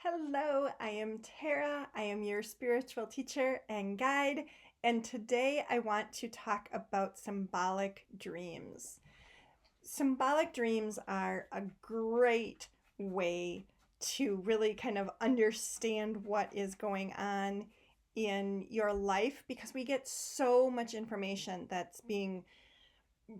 Hello, I am Tara. I am your spiritual teacher and guide, and today I want to talk about symbolic dreams. Symbolic dreams are a great way to really kind of understand what is going on in your life because we get so much information that's being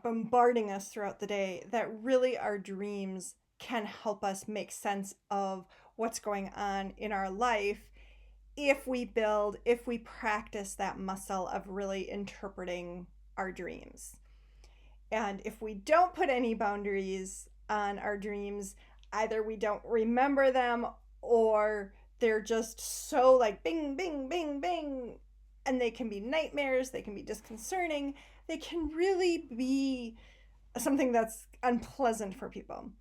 bombarding us throughout the day that really our dreams can help us make sense of what's going on in our life if we practice that muscle of really interpreting our dreams. And if we don't put any boundaries on our dreams, either we don't remember them or they're just so like bing, bing, bing, bing. And they can be nightmares, they can be disconcerting, they can really be something that's unpleasant for people.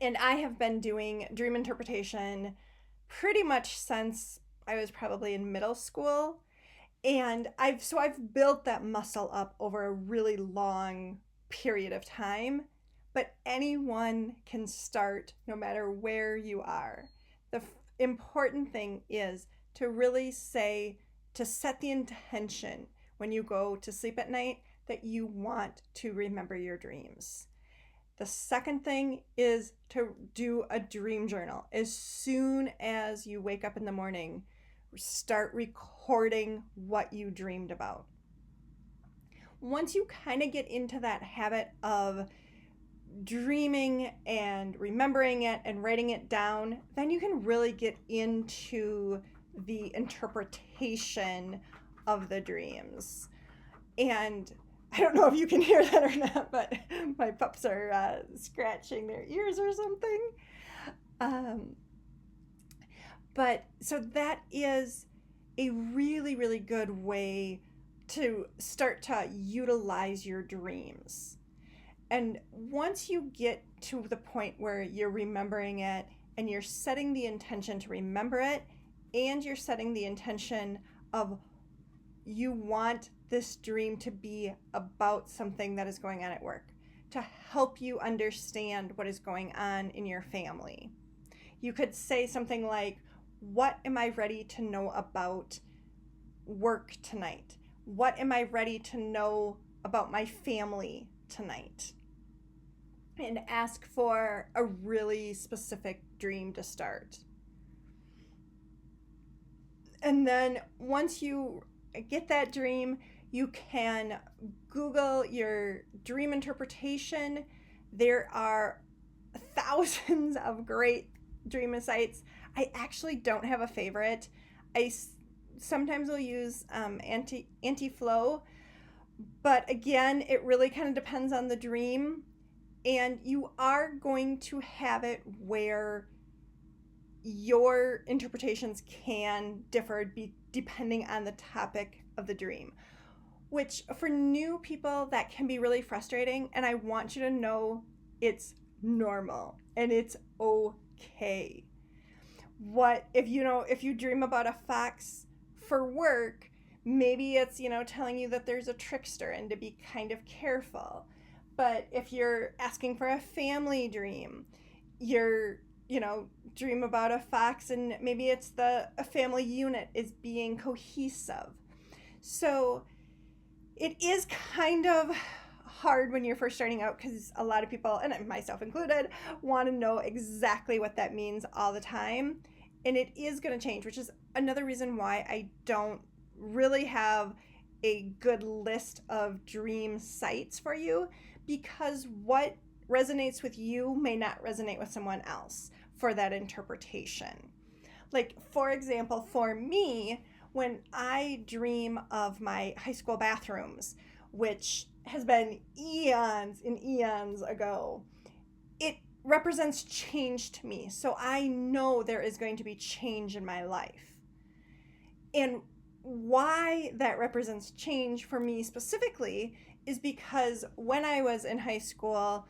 And I have been doing dream interpretation pretty much since I was probably in middle school. And I've built that muscle up over a really long period of time, but anyone can start no matter where you are. The important thing is to really say to set the intention when you go to sleep at night that you want to remember your dreams. The second thing is to do a dream journal. As soon as you wake up in the morning, start recording what you dreamed about. Once you kind of get into that habit of dreaming and remembering it and writing it down, then you can really get into the interpretation of the dreams. And I don't know if you can hear that or not, but my pups are scratching their ears or something. Um, but so that is a really, really good way to start to utilize your dreams. And once you get to the point where you're remembering it and you're setting the intention to remember it, and you're setting the intention of you want this dream to be about something that is going on at work, to help you understand what is going on in your family. You could say something like, what am I ready to know about work tonight? What am I ready to know about my family tonight? And ask for a really specific dream to start. And then once you get that dream, you can Google your dream interpretation. There are thousands of great dream sites. I actually don't have a favorite. I sometimes will use Anti-Flow, but again, it really kind of depends on the dream. And you are going to have it where your interpretations can differ depending on the topic of the dream, which for new people that can be really frustrating. And I want you to know it's normal and it's okay. What if you dream about a fox for work, maybe it's telling you that there's a trickster and to be kind of careful. But if you're asking for a family dream, you're dream about a fox and maybe it's a family unit is being cohesive. So it is kind of hard when you're first starting out because a lot of people, and myself included, want to know exactly what that means all the time. And it is going to change, which is another reason why I don't really have a good list of dream sites for you, because what resonates with you may not resonate with someone else for that interpretation. Like, for example, for me, when I dream of my high school bathrooms, which has been eons and eons ago, it represents change to me. So I know there is going to be change in my life. And why that represents change for me specifically is because when I was in high school,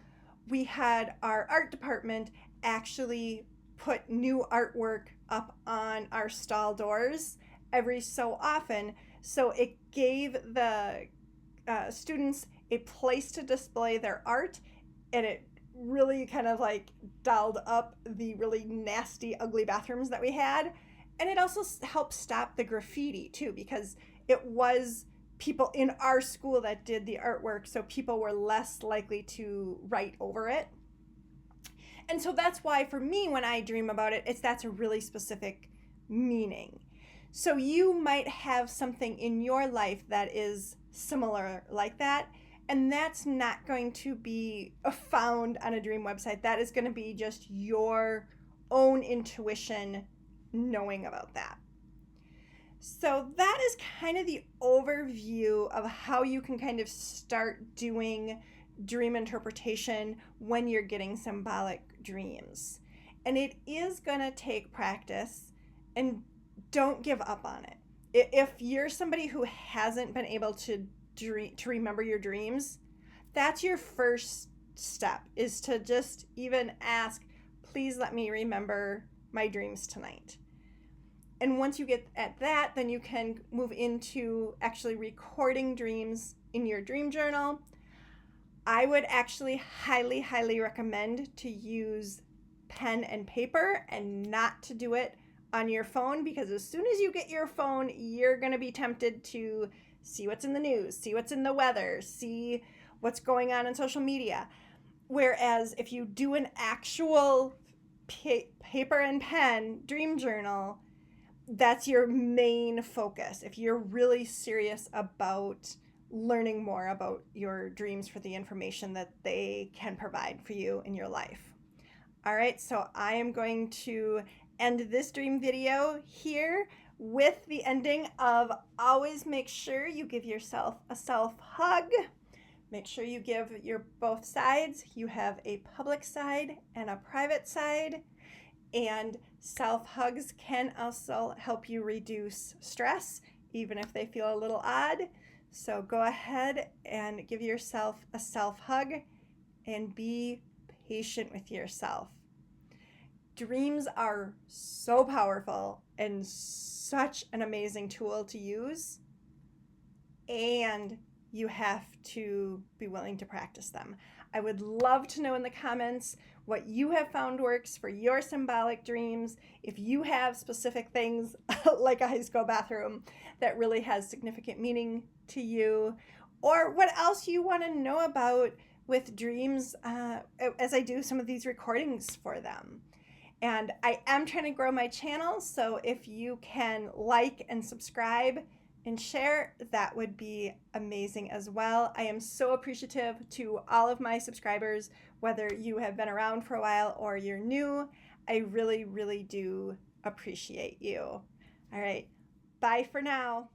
we had our art department actually put new artwork up on our stall doors every so often. So it gave the students a place to display their art, and it really kind of like dolled up the really nasty, ugly bathrooms that we had. And it also helped stop the graffiti too, because it was people in our school that did the artwork, so people were less likely to write over it. And so that's why for me, when I dream about it, that's a really specific meaning. So you might have something in your life that is similar like that, and that's not going to be found on a dream website. That is going to be just your own intuition knowing about that. So that is kind of the overview of how you can kind of start doing dream interpretation when you're getting symbolic dreams. And it is going to take practice, and don't give up on it. If you're somebody who hasn't been able to remember your dreams, that's your first step, is to just even ask, please let me remember my dreams tonight. And once you get at that, then you can move into actually recording dreams in your dream journal. I would actually highly, highly recommend to use pen and paper and not to do it on your phone, because as soon as you get your phone, you're going to be tempted to see what's in the news, see what's in the weather, see what's going on social media. Whereas if you do an actual paper and pen dream journal, that's your main focus. If you're really serious about learning more about your dreams for the information that they can provide for you in your life. All right, so I am going to end this dream video here with the ending of always make sure you give yourself a self hug. Make sure you give your both sides. You have a public side and a private side. And self hugs can also help you reduce stress, even if they feel a little odd. So go ahead and give yourself a self hug and be patient with yourself. Dreams are so powerful and such an amazing tool to use, and you have to be willing to practice them. I would love to know in the comments what you have found works for your symbolic dreams. If you have specific things like a high school bathroom that really has significant meaning to you, or what else you want to know about with dreams as I do some of these recordings for them. And I am trying to grow my channel, so if you can like and subscribe and share, that would be amazing as well. I am so appreciative to all of my subscribers, whether you have been around for a while or you're new. I really, really do appreciate you. All right, bye for now.